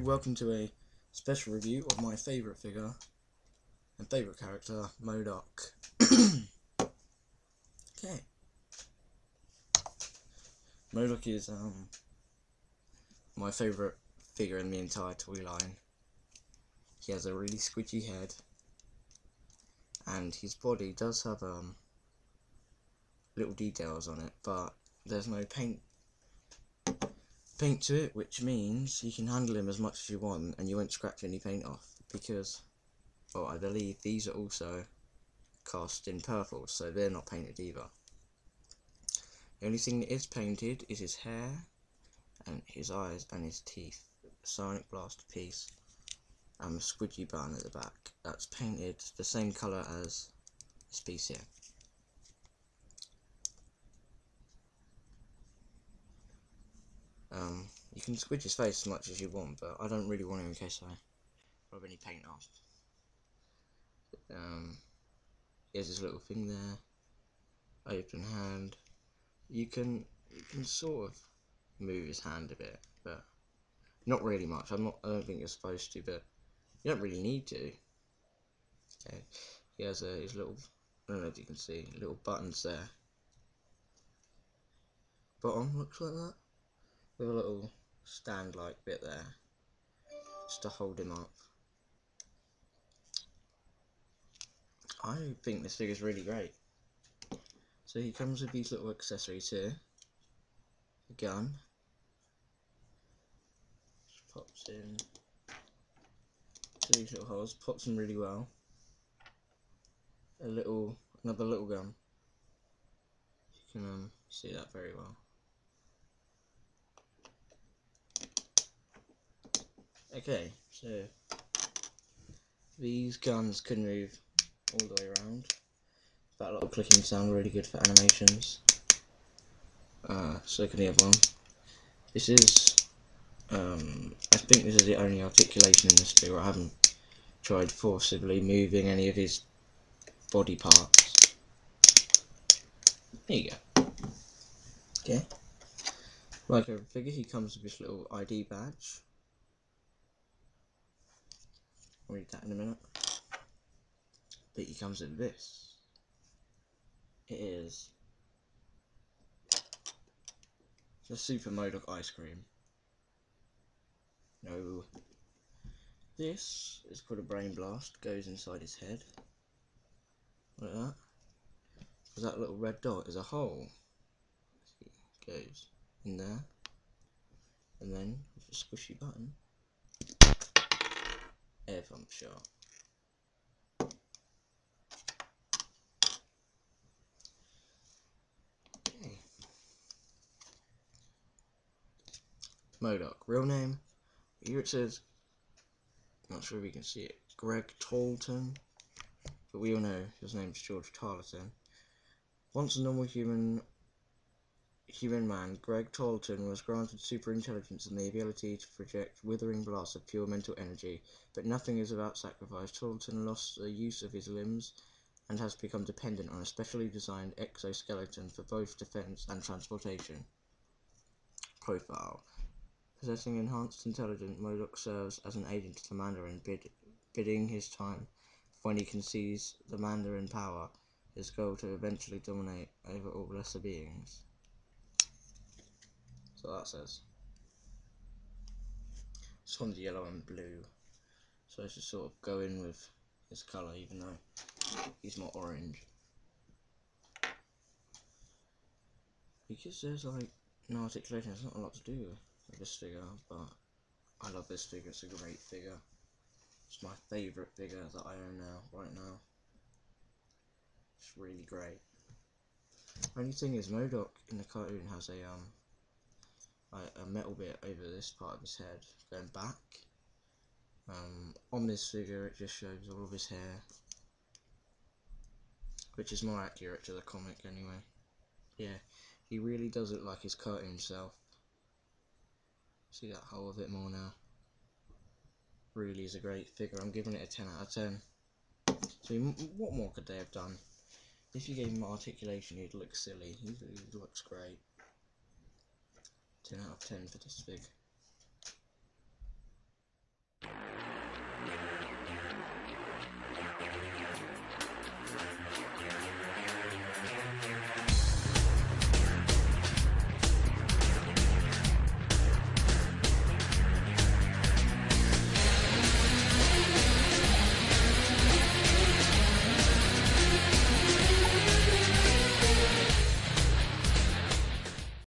welcome to a special review of my favourite figure and favourite character, MODOK. Okay. MODOK is my favourite figure in the entire toy line. He has a really squidgy head, and his body does have little details on it, but there's no paint to it, which means you can handle him as much as you want and you won't scratch any paint off, because, well, I believe these are also cast in purple, so they're not painted either. The only thing that is painted is his hair and his eyes and his teeth. The Sonic Blaster piece and the squidgy button at the back, that's painted the same colour as this piece here. You can squidge his face as much as you want, but I don't really want to in case I rub any paint off. Here's his little thing there, open hand. You can sort of move his hand a bit, but not really much. I don't think you're supposed to, but you don't really need to. Okay, he has his little, I don't know if you can see, little buttons there. Bottom looks like that, with a little stand-like bit there, just to hold him up. I think this figure's really great. So he comes with these little accessories here. The gun. Just pops in to these little holes, pops in really well. Another little gun. You can see that very well. Okay, so these guns can move all the way around. That little clicking sound, really good for animations. So can the other one. This is, I think this is the only articulation in this figure. I haven't tried forcibly moving any of his body parts. There you go. Okay. Like every figure, he comes with this little ID badge. I'll read that in a minute. But he comes with this. It is the Super MODOK ice cream. No. This is called a brain blast, goes inside his head. Like that. Because that little red dot is a hole. Goes in there. And then, with a squishy button, air pump shot. Okay. MODOK, real name, here it says, not sure if you can see it, Greg Tolton, but we all know his name's George Tarleton. Once a normal human man, Greg Tolton was granted super intelligence and the ability to project withering blasts of pure mental energy, but nothing is without sacrifice. Tolton lost the use of his limbs and has become dependent on a specially designed exoskeleton for both defense and transportation. Profile. Possessing enhanced intelligence, MODOK serves as an agent to the Mandarin, biding his time. When he conceives the Mandarin power, his goal to eventually dominate over all lesser beings. So that says. This one's yellow and blue, so I should sort of go in with his colour, even though he's more orange. Because there's like no articulation, there's not a lot to do with this figure, but I love this figure. It's a great figure. It's my favourite figure that I own right now. It's really great. Only thing is, MODOK in the cartoon has a metal bit over this part of his head going back. On this figure, it just shows all of his hair, which is more accurate to the comic anyway. Yeah, he really does look like his cartoon self. See that whole of it more now. Really is a great figure. I'm giving it a 10 out of 10. So what more could they have done? If you gave him articulation, he'd look silly. He looks great. 10 out of 10 for this fig.